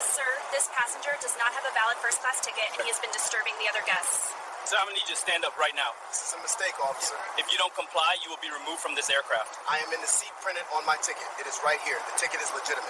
Sir, this passenger does not have a valid first-class ticket and he has been disturbing the other guests. Sir, I'm gonna need you to stand up right now. This is a mistake, officer. If you don't comply, you will be removed from this aircraft. I am in the seat printed on my ticket. It is right here. The ticket is legitimate.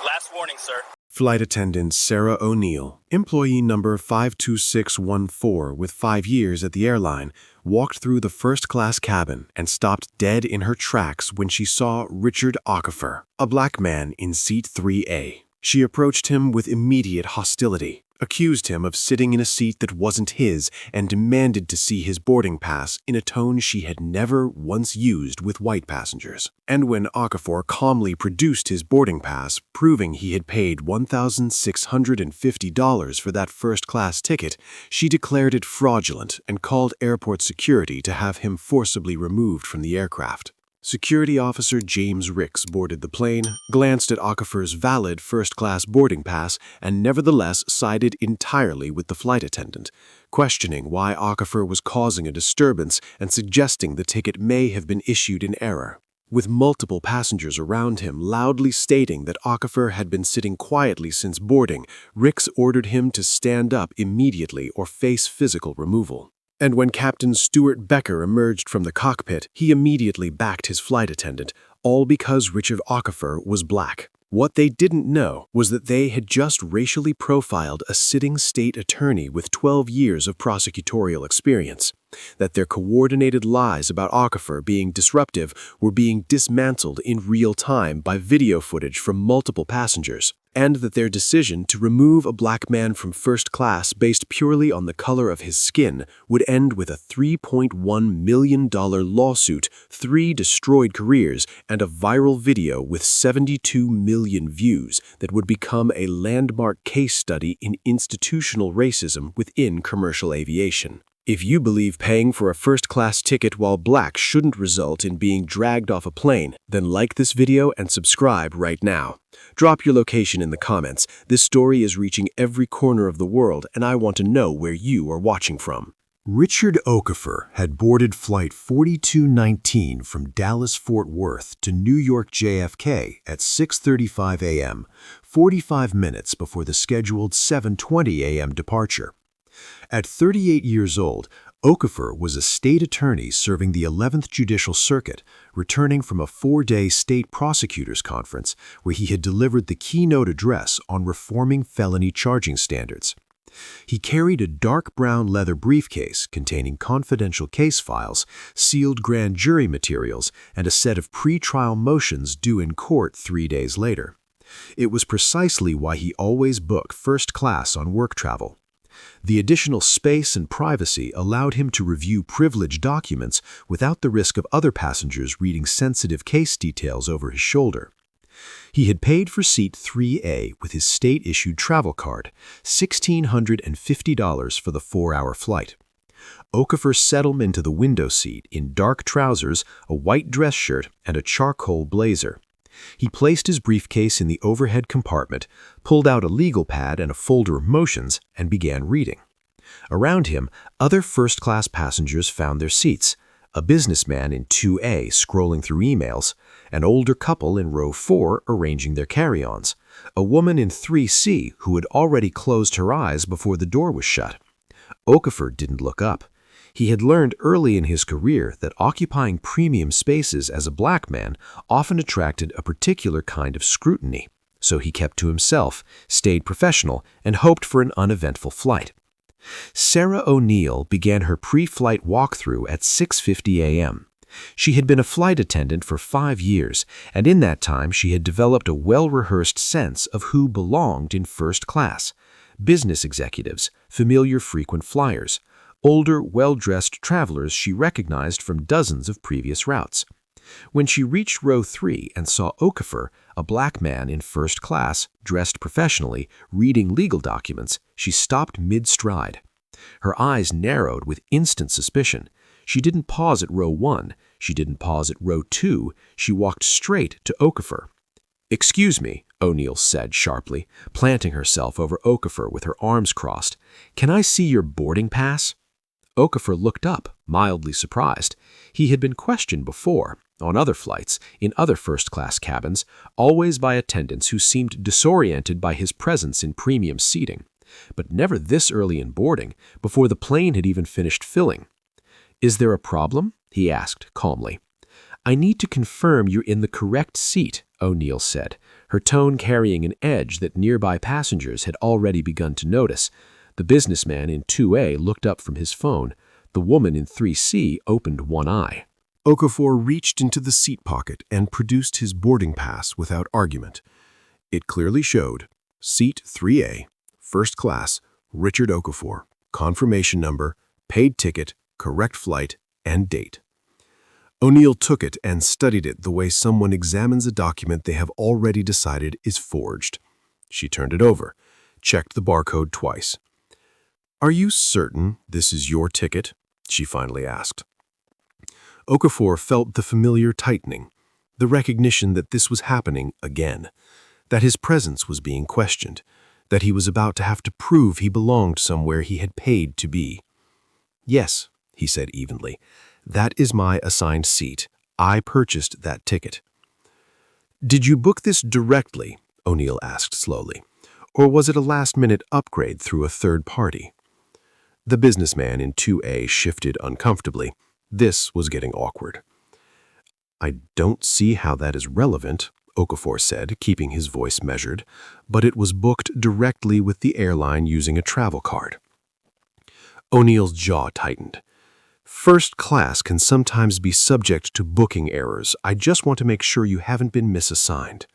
Last warning, sir. Flight attendant Sarah O'Neill, employee number 52614 with 5 years at the airline, walked through the first-class cabin and stopped dead in her tracks when she saw Richard Okafor, a black man in seat 3A. She approached him with immediate hostility, accused him of sitting in a seat that wasn't his, and demanded to see his boarding pass in a tone she had never once used with white passengers. And when Okafor calmly produced his boarding pass, proving he had paid $1,650 for that first-class ticket, she declared it fraudulent and called airport security to have him forcibly removed from the aircraft. Security Officer James Ricks boarded the plane, glanced at Okafor's valid first-class boarding pass, and nevertheless sided entirely with the flight attendant, questioning why Okafor was causing a disturbance and suggesting the ticket may have been issued in error. With multiple passengers around him loudly stating that Okafor had been sitting quietly since boarding, Ricks ordered him to stand up immediately or face physical removal. And when Captain Stuart Becker emerged from the cockpit, he immediately backed his flight attendant, all because Richard Okafor was black. What they didn't know was that they had just racially profiled a sitting state attorney with 12 years of prosecutorial experience, that their coordinated lies about Okafor being disruptive were being dismantled in real time by video footage from multiple passengers, and that their decision to remove a black man from first class based purely on the color of his skin would end with a $3.1 million lawsuit, 3 destroyed careers, and a viral video with 72 million views that would become a landmark case study in institutional racism within commercial aviation. If you believe paying for a first-class ticket while black shouldn't result in being dragged off a plane, then like this video and subscribe right now. Drop your location in the comments. This story is reaching every corner of the world, and I want to know where you are watching from. Richard Okafor had boarded Flight 4219 from Dallas-Fort Worth to New York JFK at 6:35 a.m., 45 minutes before the scheduled 7:20 a.m. departure. At 38 years old, Okafor was a state attorney serving the 11th Judicial Circuit, returning from a 4-day state prosecutors conference where he had delivered the keynote address on reforming felony charging standards. He carried a dark brown leather briefcase containing confidential case files, sealed grand jury materials, and a set of pre-trial motions due in court 3 days later. It was precisely why he always booked first class on work travel. The additional space and privacy allowed him to review privileged documents without the risk of other passengers reading sensitive case details over his shoulder. He had paid for seat 3A with his state-issued travel card, $1,650 for the 4-hour flight. Okafor settled into the window seat in dark trousers, a white dress shirt, and a charcoal blazer. He placed his briefcase in the overhead compartment, pulled out a legal pad and a folder of motions, and began reading. Around him, other first-class passengers found their seats, a businessman in 2A scrolling through emails, an older couple in row 4 arranging their carry-ons, a woman in 3C who had already closed her eyes before the door was shut. Okafor didn't look up. He had learned early in his career that occupying premium spaces as a black man often attracted a particular kind of scrutiny, so he kept to himself, stayed professional, and hoped for an uneventful flight. Sarah O'Neill began her pre-flight walkthrough at 6:50 a.m. She had been a flight attendant for 5 years, and in that time she had developed a well-rehearsed sense of who belonged in first class: business executives, familiar frequent flyers, older, well-dressed travelers she recognized from dozens of previous routes. When she reached row 3 and saw Okafor, a black man in first class, dressed professionally, reading legal documents, she stopped mid-stride. Her eyes narrowed with instant suspicion. She didn't pause at row 1. She didn't pause at row 2. She walked straight to Okafor. "Excuse me," O'Neill said sharply, planting herself over Okafor with her arms crossed. "Can I see your boarding pass?" Okafor looked up, mildly surprised. He had been questioned before, on other flights, in other first-class cabins, always by attendants who seemed disoriented by his presence in premium seating. But never this early in boarding, before the plane had even finished filling. "Is there a problem?" he asked, calmly. "I need to confirm you're in the correct seat," O'Neill said, her tone carrying an edge that nearby passengers had already begun to notice. The businessman in 2A looked up from his phone. The woman in 3C opened one eye. Okafor reached into the seat pocket and produced his boarding pass without argument. It clearly showed, Seat 3A, First Class, Richard Okafor, confirmation number, paid ticket, correct flight, and date. O'Neill took it and studied it the way someone examines a document they have already decided is forged. She turned it over, checked the barcode twice. "Are you certain this is your ticket?" she finally asked. Okafor felt the familiar tightening, the recognition that this was happening again, that his presence was being questioned, that he was about to have to prove he belonged somewhere he had paid to be. "Yes," he said evenly, "that is my assigned seat. I purchased that ticket." "Did you book this directly?" O'Neill asked slowly. "Or was it a last-minute upgrade through a third party?" The businessman in 2A shifted uncomfortably. This was getting awkward. "I don't see how that is relevant," Okafor said, keeping his voice measured, "but it was booked directly with the airline using a travel card." O'Neill's jaw tightened. "First class can sometimes be subject to booking errors. I just want to make sure you haven't been misassigned."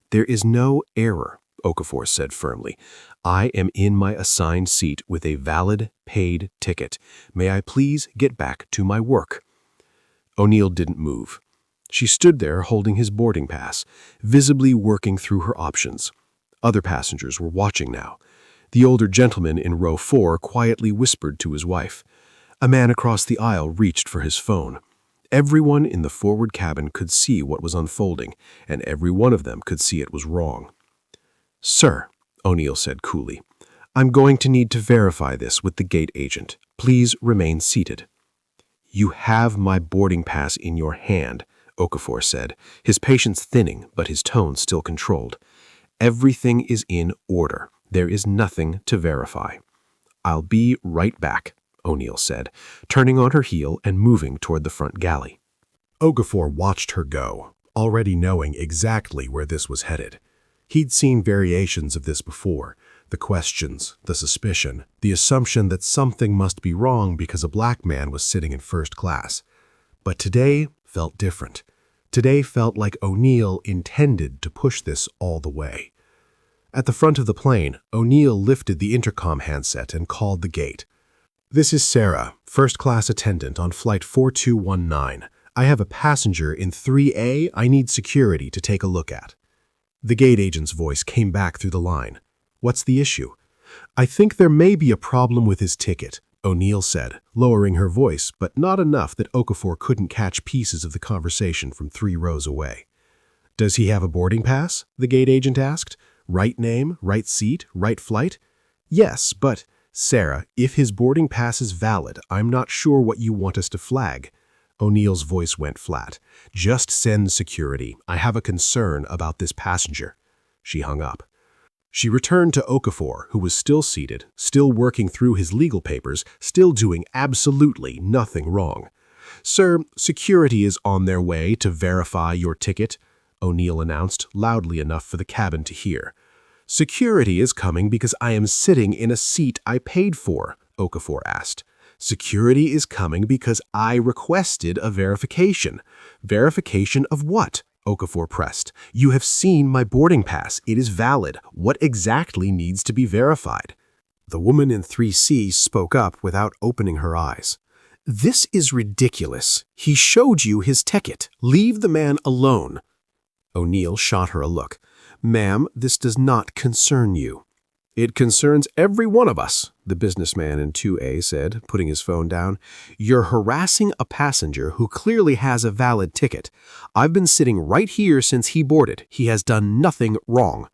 "There is no error," Okafor said firmly. "I am in my assigned seat with a valid, paid ticket. May I please get back to my work?" O'Neill didn't move. She stood there holding his boarding pass, visibly working through her options. Other passengers were watching now. The older gentleman in row 4 quietly whispered to his wife. A man across the aisle reached for his phone. Everyone in the forward cabin could see what was unfolding, and every one of them could see it was wrong. "Sir," O'Neill said coolly, "I'm going to need to verify this with the gate agent. Please remain seated." "You have my boarding pass in your hand," Okafor said, his patience thinning but his tone still controlled. "Everything is in order. There is nothing to verify." "I'll be right back," O'Neill said, turning on her heel and moving toward the front galley. Okafor watched her go, already knowing exactly where this was headed. He'd seen variations of this before, the questions, the suspicion, the assumption that something must be wrong because a black man was sitting in first class. But today felt different. Today felt like O'Neill intended to push this all the way. At the front of the plane, O'Neill lifted the intercom handset and called the gate. "This is Sarah, first-class attendant on flight 4219. I have a passenger in 3A I need security to take a look at." The gate agent's voice came back through the line. "What's the issue?" "I think there may be a problem with his ticket," O'Neill said, lowering her voice, but not enough that Okafor couldn't catch pieces of the conversation from 3 rows away. "Does he have a boarding pass?" the gate agent asked. "Right name, right seat, right flight?" "Yes, but, Sarah, if his boarding pass is valid, I'm not sure what you want us to flag." O'Neill's voice went flat. "Just send security. I have a concern about this passenger." She hung up. She returned to Okafor, who was still seated, still working through his legal papers, still doing absolutely nothing wrong. "Sir, security is on their way to verify your ticket," O'Neill announced, loudly enough for the cabin to hear. "Security is coming because I am sitting in a seat I paid for," Okafor asked. "Security is coming because I requested a verification." "Verification of what?" Okafor pressed. "You have seen my boarding pass. It is valid. What exactly needs to be verified?" The woman in 3C spoke up without opening her eyes. "This is ridiculous. He showed you his ticket. Leave the man alone." O'Neill shot her a look. "Ma'am, this does not concern you." "It concerns every one of us," the businessman in 2A said, putting his phone down. "You're harassing a passenger who clearly has a valid ticket. I've been sitting right here since he boarded. He has done nothing wrong."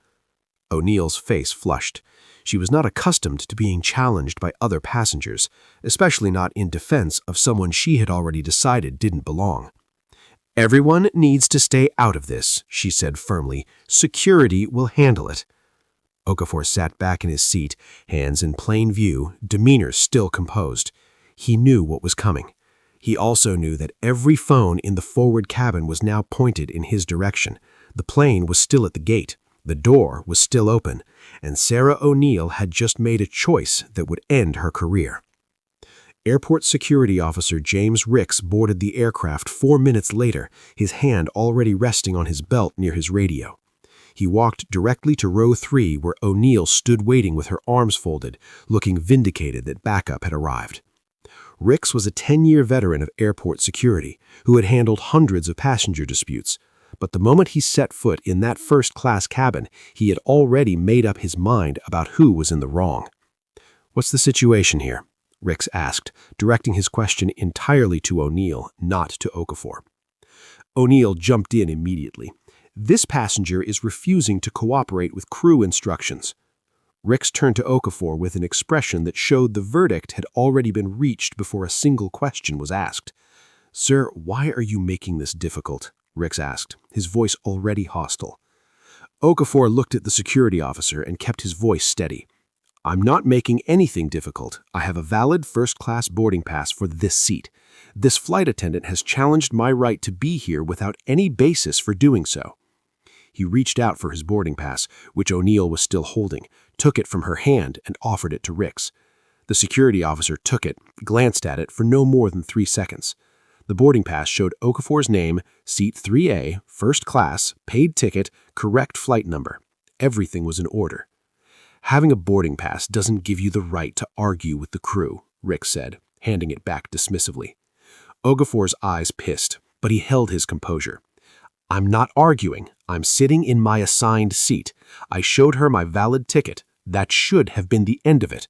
O'Neill's face flushed. She was not accustomed to being challenged by other passengers, especially not in defense of someone she had already decided didn't belong. "Everyone needs to stay out of this," she said firmly. "Security will handle it." Okafor sat back in his seat, hands in plain view, demeanor still composed. He knew what was coming. He also knew that every phone in the forward cabin was now pointed in his direction. The plane was still at the gate. The door was still open, and Sarah O'Neill had just made a choice that would end her career. Airport Security Officer James Ricks boarded the aircraft 4 minutes later, his hand already resting on his belt near his radio. He walked directly to row 3 where O'Neill stood waiting with her arms folded, looking vindicated that backup had arrived. Ricks was a 10-year veteran of airport security who had handled hundreds of passenger disputes. But the moment he set foot in that first-class cabin, he had already made up his mind about who was in the wrong. "What's the situation here?" Ricks asked, directing his question entirely to O'Neill, not to Okafor. O'Neill jumped in immediately. "This passenger is refusing to cooperate with crew instructions." Ricks turned to Okafor with an expression that showed the verdict had already been reached before a single question was asked. "Sir, why are you making this difficult?" Ricks asked, his voice already hostile. Okafor looked at the security officer and kept his voice steady. "I'm not making anything difficult. I have a valid first-class boarding pass for this seat. This flight attendant has challenged my right to be here without any basis for doing so." He reached out for his boarding pass, which O'Neill was still holding, took it from her hand, and offered it to Ricks. The security officer took it, glanced at it for no more than 3 seconds. The boarding pass showed Okafor's name, seat 3A, first class, paid ticket, correct flight number. Everything was in order. "Having a boarding pass doesn't give you the right to argue with the crew," Ricks said, handing it back dismissively. Okafor's eyes pissed, but he held his composure. "I'm not arguing. I'm sitting in my assigned seat. I showed her my valid ticket. That should have been the end of it."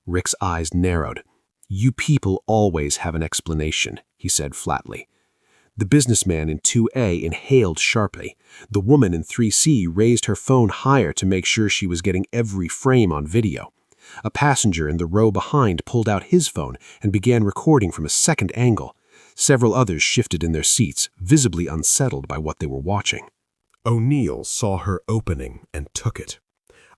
Rick's eyes narrowed. "You people always have an explanation," he said flatly. The businessman in 2A inhaled sharply. The woman in 3C raised her phone higher to make sure she was getting every frame on video. A passenger in the row behind pulled out his phone and began recording from a second angle. Several others shifted in their seats, visibly unsettled by what they were watching. O'Neill saw her opening and took it.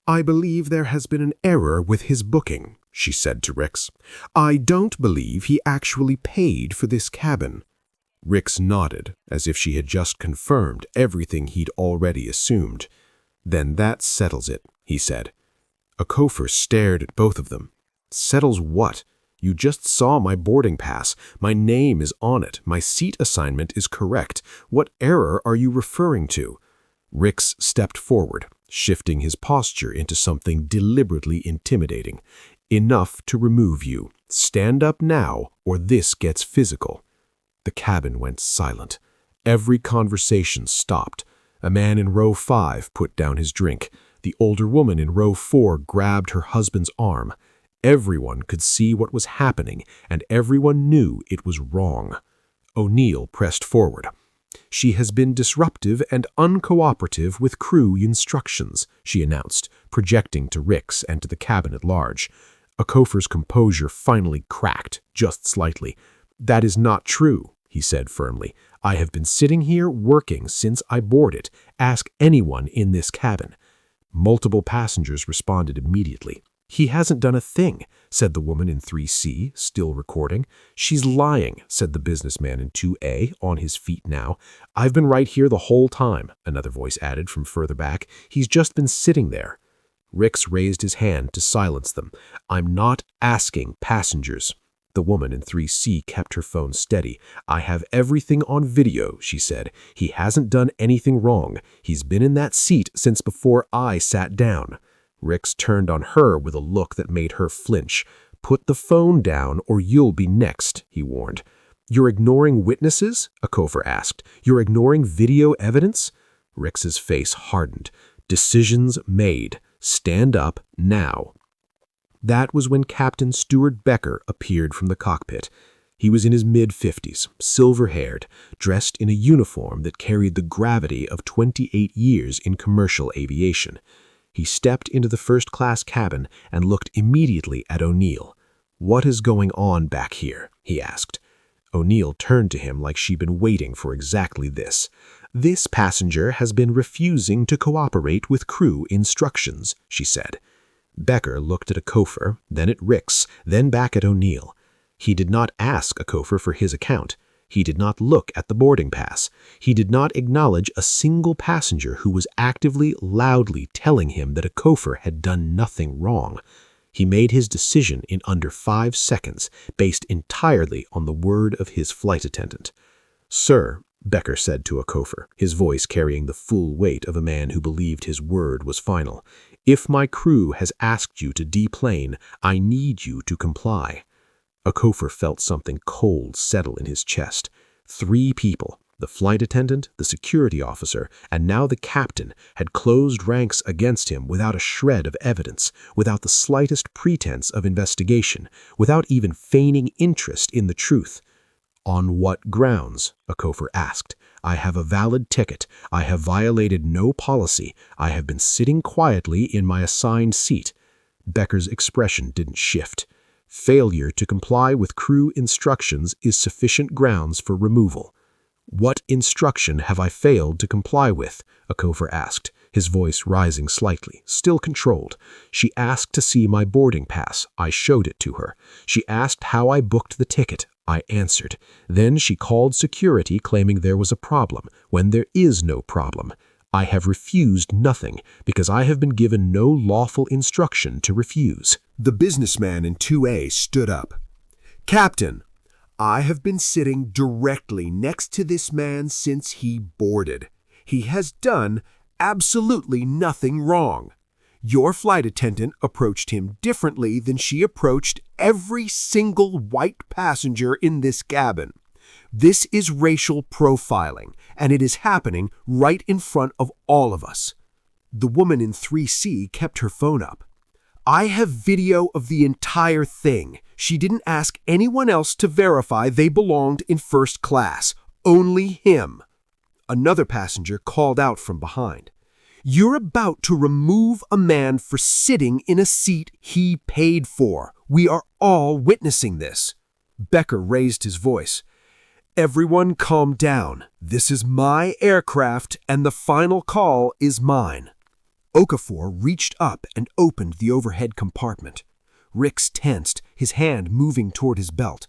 "I believe there has been an error with his booking," she said to Ricks. "I don't believe he actually paid for this cabin." Ricks nodded, as if she had just confirmed everything he'd already assumed. "Then that settles it," he said. Okafor stared at both of them. "Settles what? You just saw my boarding pass. My name is on it. My seat assignment is correct. What error are you referring to?" Ricks stepped forward, shifting his posture into something deliberately intimidating. "Enough to remove you. Stand up now, or this gets physical." The cabin went silent. Every conversation stopped. A man in row 5 put down his drink. The older woman in row 4 grabbed her husband's arm. Everyone could see what was happening, and everyone knew it was wrong. O'Neill pressed forward. "She has been disruptive and uncooperative with crew instructions," she announced, projecting to Ricks and to the cabin at large. Okafor's composure finally cracked, just slightly. "That is not true," he said firmly. "I have been sitting here working since I boarded. Ask anyone in this cabin." Multiple passengers responded immediately. "He hasn't done a thing," said the woman in 3C, still recording. "She's lying," said the businessman in 2A, on his feet now. "I've been right here the whole time," another voice added from further back. "He's just been sitting there." Ricks raised his hand to silence them. "I'm not asking passengers." The woman in 3C kept her phone steady. "I have everything on video," she said. "He hasn't done anything wrong. He's been in that seat since before I sat down." Ricks turned on her with a look that made her flinch. "Put the phone down or you'll be next," he warned. "You're ignoring witnesses?" Okafor asked. "You're ignoring video evidence?" Ricks's face hardened. "Decisions made. Stand up now." That was when Captain Stuart Becker appeared from the cockpit. He was in his mid-50s, silver-haired, dressed in a uniform that carried the gravity of 28 years in commercial aviation. He stepped into the first-class cabin and looked immediately at O'Neill. "What is going on back here?" he asked. O'Neill turned to him like she'd been waiting for exactly this. "This passenger has been refusing to cooperate with crew instructions," she said. Becker looked at Akofer, then at Ricks, then back at O'Neill. He did not ask Akofer for his account. He did not look at the boarding pass. He did not acknowledge a single passenger who was actively, loudly telling him that Akofer had done nothing wrong. He made his decision in under 5 seconds, based entirely on the word of his flight attendant. "Sir," Becker said to Akofer, his voice carrying the full weight of a man who believed his word was final, "if my crew has asked you to deplane, I need you to comply." Akofer felt something cold settle in his chest. 3 people, the flight attendant, the security officer, and now the captain, had closed ranks against him without a shred of evidence, without the slightest pretense of investigation, without even feigning interest in the truth. "On what grounds?" Akofer asked. "I have a valid ticket. I have violated no policy. I have been sitting quietly in my assigned seat." Becker's expression didn't shift. "Failure to comply with crew instructions is sufficient grounds for removal." "What instruction have I failed to comply with?" Akofer asked, his voice rising slightly, still controlled. "She asked to see my boarding pass. I showed it to her. She asked how I booked the ticket. I answered. Then she called security claiming there was a problem, when there is no problem. I have refused nothing, because I have been given no lawful instruction to refuse." The businessman in 2A stood up. "Captain, I have been sitting directly next to this man since he boarded. He has done absolutely nothing wrong. Your flight attendant approached him differently than she approached every single white passenger in this cabin. This is racial profiling, and it is happening right in front of all of us." The woman in 3C kept her phone up. "I have video of the entire thing. She didn't ask anyone else to verify they belonged in first class. Only him." Another passenger called out from behind. "You're about to remove a man for sitting in a seat he paid for. We are all witnessing this." Becker raised his voice. "Everyone calm down. This is my aircraft, and the final call is mine." Okafor reached up and opened the overhead compartment. Ricks tensed, his hand moving toward his belt.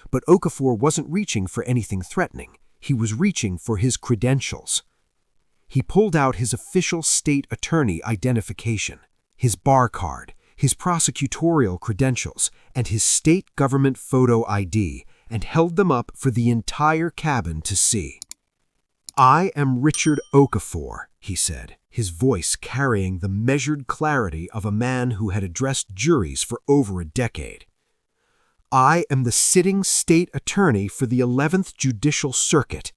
But Okafor wasn't reaching for anything threatening. He was reaching for his credentials. He pulled out his official state attorney identification, his bar card, his prosecutorial credentials, and his state government photo ID, and held them up for the entire cabin to see. "I am Richard Okafor," he said, his voice carrying the measured clarity of a man who had addressed juries for over a decade. "I am the sitting state attorney for the 11th Judicial Circuit.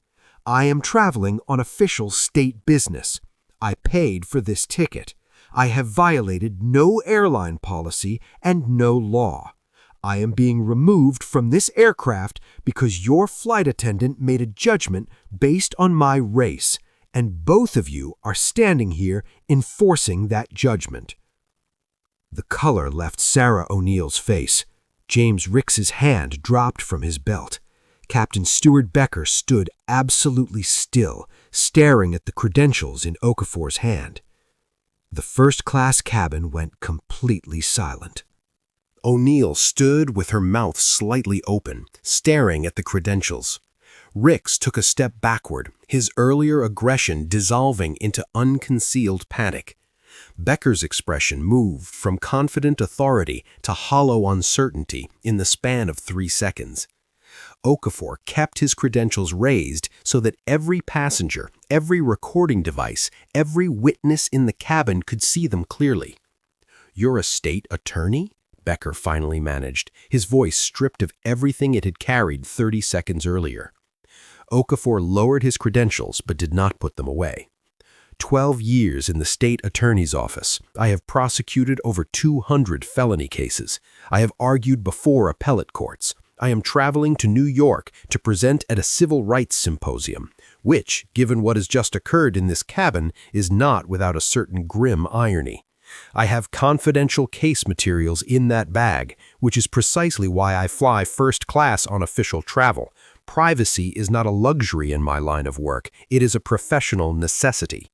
I am traveling on official state business. I paid for this ticket. I have violated no airline policy and no law. I am being removed from this aircraft because your flight attendant made a judgment based on my race, and both of you are standing here enforcing that judgment." The color left Sarah O'Neill's face. James Ricks's hand dropped from his belt. Captain Stuart Becker stood absolutely still, staring at the credentials in Okafor's hand. The first-class cabin went completely silent. O'Neill stood with her mouth slightly open, staring at the credentials. Ricks took a step backward, his earlier aggression dissolving into unconcealed panic. Becker's expression moved from confident authority to hollow uncertainty in the span of 3 seconds. Okafor kept his credentials raised so that every passenger, every recording device, every witness in the cabin could see them clearly. "You're a state attorney?" Becker finally managed, his voice stripped of everything it had carried 30 seconds earlier. Okafor lowered his credentials but did not put them away. 12 years in the state attorney's office. I have prosecuted over 200 felony cases. I have argued before appellate courts. I am traveling to New York to present at a civil rights symposium, which, given what has just occurred in this cabin, is not without a certain grim irony. I have confidential case materials in that bag, which is precisely why I fly first class on official travel. Privacy is not a luxury in my line of work. It is a professional necessity.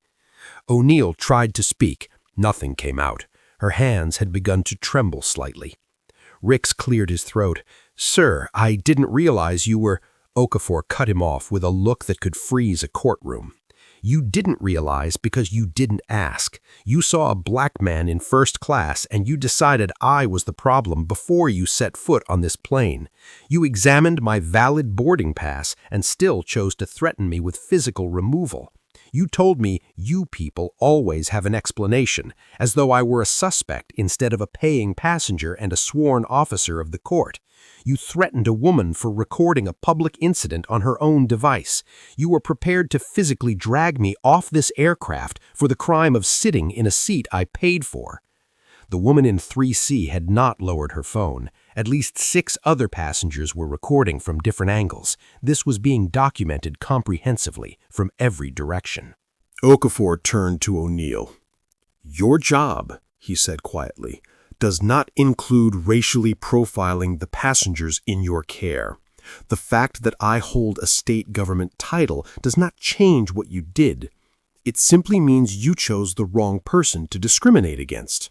O'Neill tried to speak. Nothing came out. Her hands had begun to tremble slightly. Ricks cleared his throat. "Sir, I didn't realize you were—" Okafor cut him off with a look that could freeze a courtroom. "You didn't realize because you didn't ask. You saw a black man in first class and you decided I was the problem before you set foot on this plane. You examined my valid boarding pass and still chose to threaten me with physical removal. You told me you people always have an explanation, as though I were a suspect instead of a paying passenger and a sworn officer of the court. You threatened a woman for recording a public incident on her own device. You were prepared to physically drag me off this aircraft for the crime of sitting in a seat I paid for." The woman in 3C had not lowered her phone. At least 6 other passengers were recording from different angles. This was being documented comprehensively from every direction. Okafor turned to O'Neill. "Your job," he said quietly, "does not include racially profiling the passengers in your care. The fact that I hold a state government title does not change what you did. It simply means you chose the wrong person to discriminate against.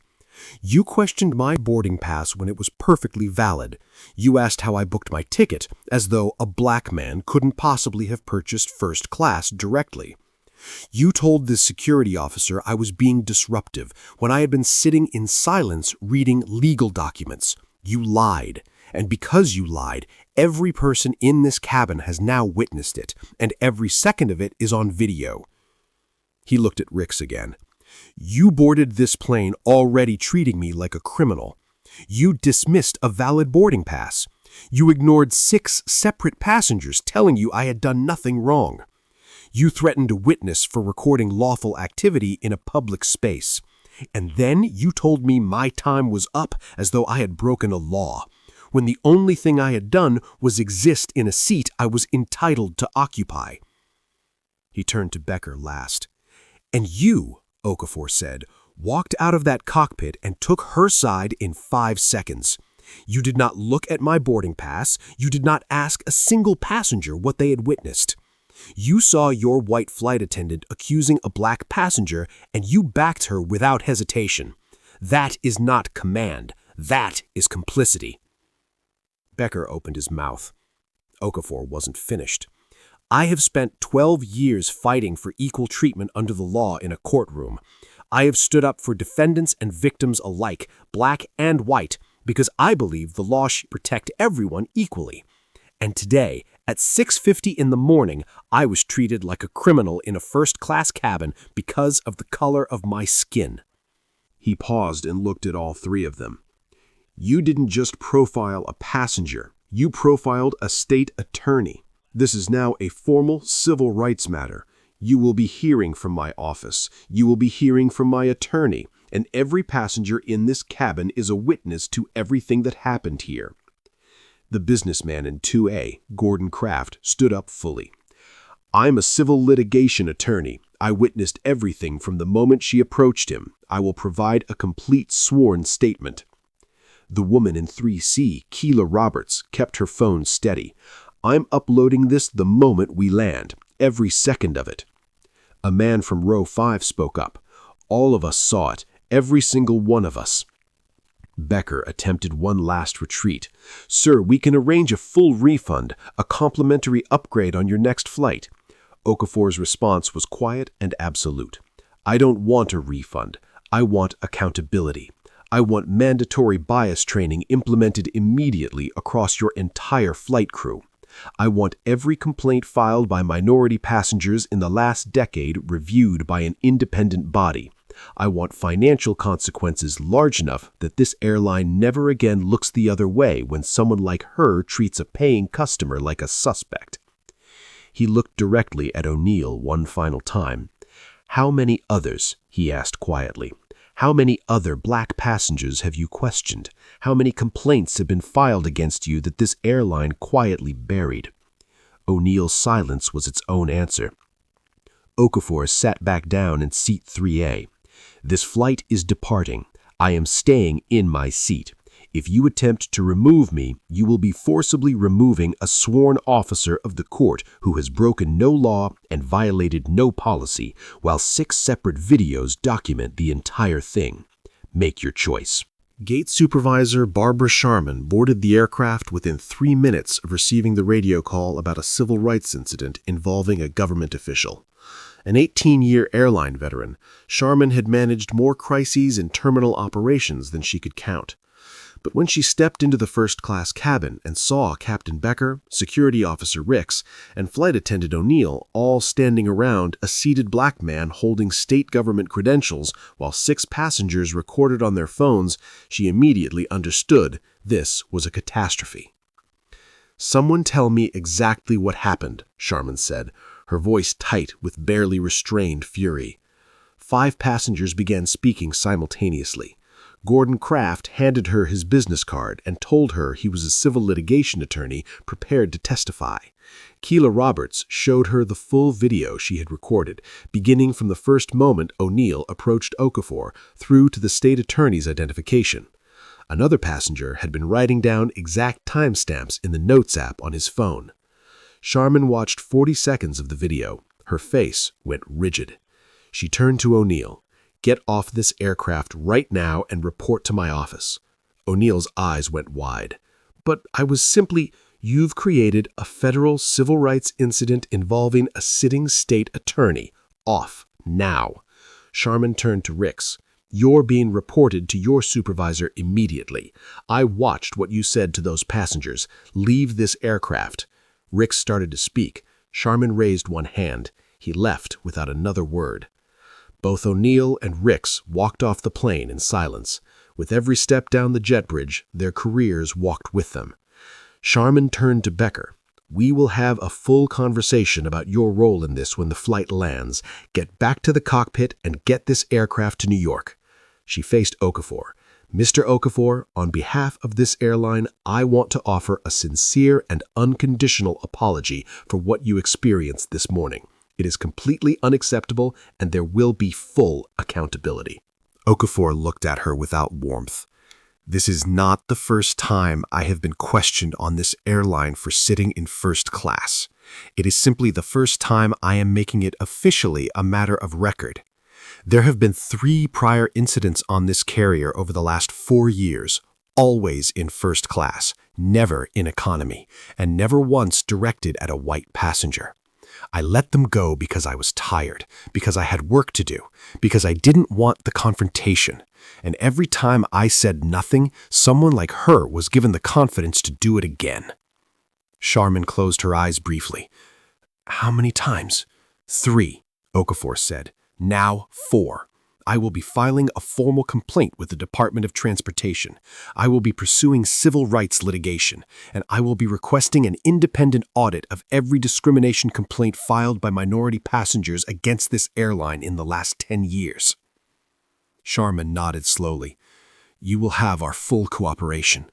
You questioned my boarding pass when it was perfectly valid. You asked how I booked my ticket, as though a black man couldn't possibly have purchased first class directly. You told this security officer I was being disruptive when I had been sitting in silence reading legal documents. You lied, and because you lied, every person in this cabin has now witnessed it, and every second of it is on video." He looked at Ricks again. "You boarded this plane already treating me like a criminal. You dismissed a valid boarding pass. You ignored 6 separate passengers telling you I had done nothing wrong. You threatened a witness for recording lawful activity in a public space. And then you told me my time was up as though I had broken a law, when the only thing I had done was exist in a seat I was entitled to occupy." He turned to Becker last. "And you," Okafor said, "walked out of that cockpit and took her side in 5 seconds. You did not look at my boarding pass. You did not ask a single passenger what they had witnessed. You saw your white flight attendant accusing a black passenger, and you backed her without hesitation. That is not command. That is complicity." Becker opened his mouth. Okafor wasn't finished. "I have spent 12 years fighting for equal treatment under the law in a courtroom. I have stood up for defendants and victims alike, black and white, because I believe the law should protect everyone equally. And today, at 6:50 in the morning, I was treated like a criminal in a first-class cabin because of the color of my skin." He paused and looked at all 3 of them. "You didn't just profile a passenger. You profiled a state attorney. This is now a formal civil rights matter. You will be hearing from my office. You will be hearing from my attorney. And every passenger in this cabin is a witness to everything that happened here." The businessman in 2A, Gordon Kraft, stood up fully. "I'm a civil litigation attorney. I witnessed everything from the moment she approached him. I will provide a complete sworn statement." The woman in 3C, Keela Roberts, kept her phone steady. "I'm uploading this the moment we land, every second of it." A man from row 5 spoke up. "All of us saw it, every single one of us." Becker attempted one last retreat. "Sir, we can arrange a full refund, a complimentary upgrade on your next flight." Okafor's response was quiet and absolute. "I don't want a refund. I want accountability. I want mandatory bias training implemented immediately across your entire flight crew. I want every complaint filed by minority passengers in the last decade reviewed by an independent body. I want financial consequences large enough that this airline never again looks the other way when someone like her treats a paying customer like a suspect." He looked directly at O'Neill one final time. "How many others?" he asked quietly. "How many other black passengers have you questioned? How many complaints have been filed against you that this airline quietly buried?" O'Neill's silence was its own answer. Okafor sat back down in seat 3A. This flight is departing. I am staying in my seat. If you attempt to remove me, you will be forcibly removing a sworn officer of the court who has broken no law and violated no policy, while 6 separate videos document the entire thing. Make your choice. Gate Supervisor Barbara Sharman boarded the aircraft within 3 minutes of receiving the radio call about a civil rights incident involving a government official. An 18-year airline veteran, Sharman had managed more crises in terminal operations than she could count. But when she stepped into the first-class cabin and saw Captain Becker, Security Officer Ricks, and Flight Attendant O'Neill all standing around a seated black man holding state government credentials while 6 passengers recorded on their phones, she immediately understood this was a catastrophe. "Someone tell me exactly what happened," Sharman said, her voice tight with barely restrained fury. 5 passengers began speaking simultaneously. Gordon Kraft handed her his business card and told her he was a civil litigation attorney prepared to testify. Keela Roberts showed her the full video she had recorded, beginning from the first moment O'Neill approached Okafor through to the state attorney's identification. Another passenger had been writing down exact timestamps in the Notes app on his phone. Sharman watched 40 seconds of the video. Her face went rigid. She turned to O'Neill. "Get off this aircraft right now and report to my office." O'Neill's eyes went wide. "But I was simply—" "You've created a federal civil rights incident involving a sitting state attorney. Off, now." Sharman turned to Ricks. "You're being reported to your supervisor immediately. I watched what you said to those passengers. Leave this aircraft." Ricks started to speak. Sharman raised one hand. He left without another word. Both O'Neill and Ricks walked off the plane in silence. With every step down the jet bridge, their careers walked with them. Sharman turned to Becker. "We will have a full conversation about your role in this when the flight lands. Get back to the cockpit and get this aircraft to New York." She faced Okafor. "Mr. Okafor, on behalf of this airline, I want to offer a sincere and unconditional apology for what you experienced this morning. It is completely unacceptable, and there will be full accountability." Okafor looked at her without warmth. "This is not the first time I have been questioned on this airline for sitting in first class. It is simply the first time I am making it officially a matter of record. There have been 3 prior incidents on this carrier over the last 4 years, always in first class, never in economy, and never once directed at a white passenger. I let them go because I was tired, because I had work to do, because I didn't want the confrontation. And every time I said nothing, someone like her was given the confidence to do it again." Sharman closed her eyes briefly. "How many times?" "3, Okafor said. "Now 4. I will be filing a formal complaint with the Department of Transportation. I will be pursuing civil rights litigation, and I will be requesting an independent audit of every discrimination complaint filed by minority passengers against this airline in the last 10 years. Sharman nodded slowly. "You will have our full cooperation."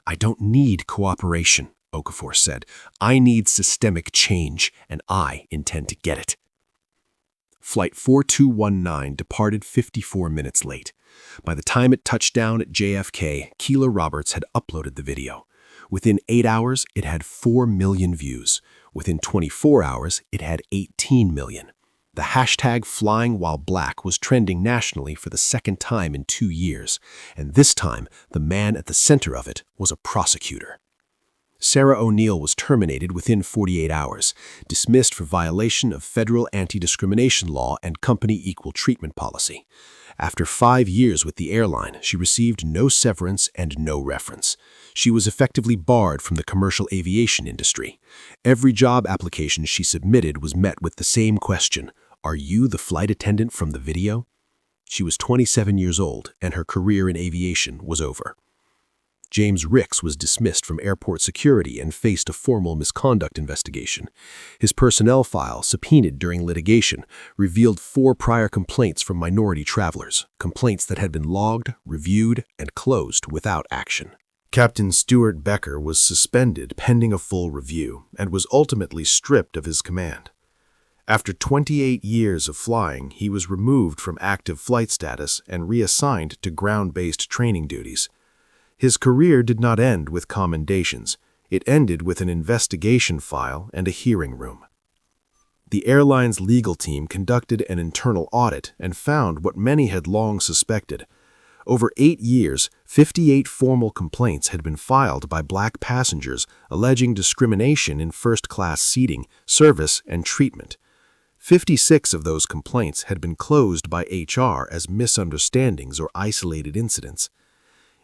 "I don't need cooperation," Okafor said. "I need systemic change, and I intend to get it." Flight 4219 departed 54 minutes late. By the time it touched down at JFK, Keela Roberts had uploaded the video. Within 8 hours, it had 4 million views. Within 24 hours, it had 18 million. The hashtag Flying While Black was trending nationally for the second time in 2 years, and this time, the man at the center of it was a prosecutor. Sarah O'Neill was terminated within 48 hours, dismissed for violation of federal anti-discrimination law and company equal treatment policy. After 5 years with the airline, she received no severance and no reference. She was effectively barred from the commercial aviation industry. Every job application she submitted was met with the same question: "Are you the flight attendant from the video?" She was 27 years old, and her career in aviation was over. James Ricks was dismissed from airport security and faced a formal misconduct investigation. His personnel file, subpoenaed during litigation, revealed 4 prior complaints from minority travelers, complaints that had been logged, reviewed, and closed without action. Captain Stuart Becker was suspended pending a full review and was ultimately stripped of his command. After 28 years of flying, he was removed from active flight status and reassigned to ground-based training duties. His career did not end with commendations. It ended with an investigation file and a hearing room. The airline's legal team conducted an internal audit and found what many had long suspected. Over 8 years, 58 formal complaints had been filed by black passengers alleging discrimination in first-class seating, service, and treatment. 56 of those complaints had been closed by HR as misunderstandings or isolated incidents.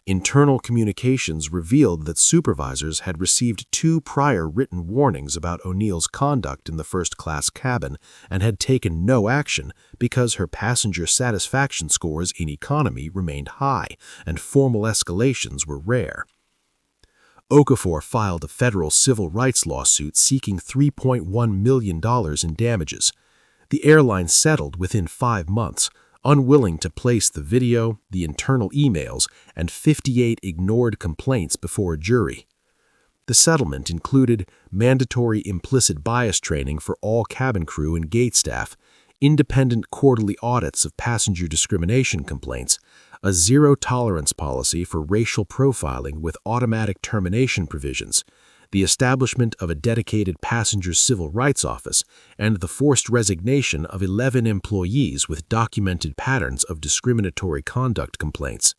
Internal communications revealed that supervisors had received 2 prior written warnings about O'Neill's conduct in the first-class cabin and had taken no action because her passenger satisfaction scores in economy remained high and formal escalations were rare. Okafor filed a federal civil rights lawsuit seeking $3.1 million in damages. The airline settled within 5 months, unwilling to place the video, the internal emails, and 58 ignored complaints before a jury. The settlement included mandatory implicit bias training for all cabin crew and gate staff, independent quarterly audits of passenger discrimination complaints, a zero-tolerance policy for racial profiling with automatic termination provisions, the establishment of a dedicated passenger civil rights office, and the forced resignation of 11 employees with documented patterns of discriminatory conduct complaints.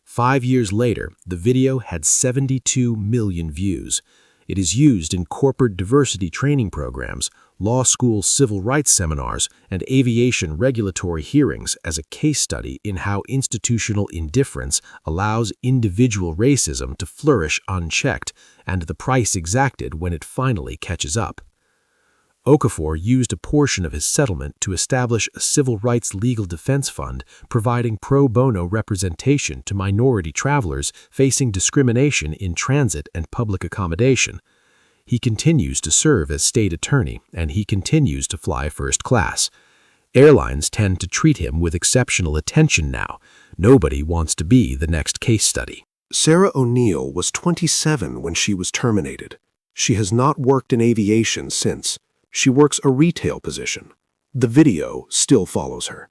5 years later, the video had 72 million views. It is used in corporate diversity training programs, law school civil rights seminars, and aviation regulatory hearings as a case study in how institutional indifference allows individual racism to flourish unchecked and the price exacted when it finally catches up. Okafor used a portion of his settlement to establish a civil rights legal defense fund providing pro bono representation to minority travelers facing discrimination in transit and public accommodation. He continues to serve as state attorney, and he continues to fly first class. Airlines tend to treat him with exceptional attention now. Nobody wants to be the next case study. Sarah O'Neill was 27 when she was terminated. She has not worked in aviation since. She works a retail position. The video still follows her.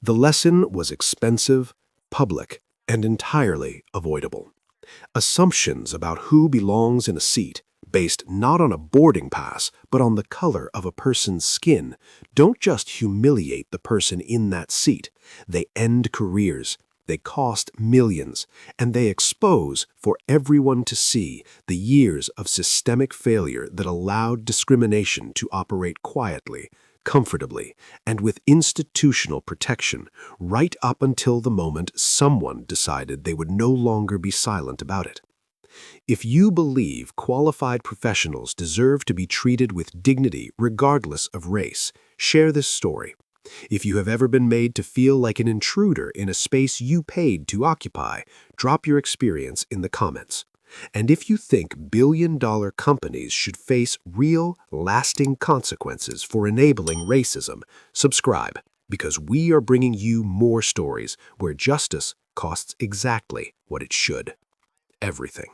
The lesson was expensive, public, and entirely avoidable. Assumptions about who belongs in a seat, based not on a boarding pass, but on the color of a person's skin, don't just humiliate the person in that seat. They end careers. They cost millions, and they expose for everyone to see the years of systemic failure that allowed discrimination to operate quietly, comfortably, and with institutional protection right up until the moment someone decided they would no longer be silent about it. If you believe qualified professionals deserve to be treated with dignity regardless of race, share this story. If you have ever been made to feel like an intruder in a space you paid to occupy, drop your experience in the comments. And if you think billion-dollar companies should face real, lasting consequences for enabling racism, subscribe, because we are bringing you more stories where justice costs exactly what it should. Everything.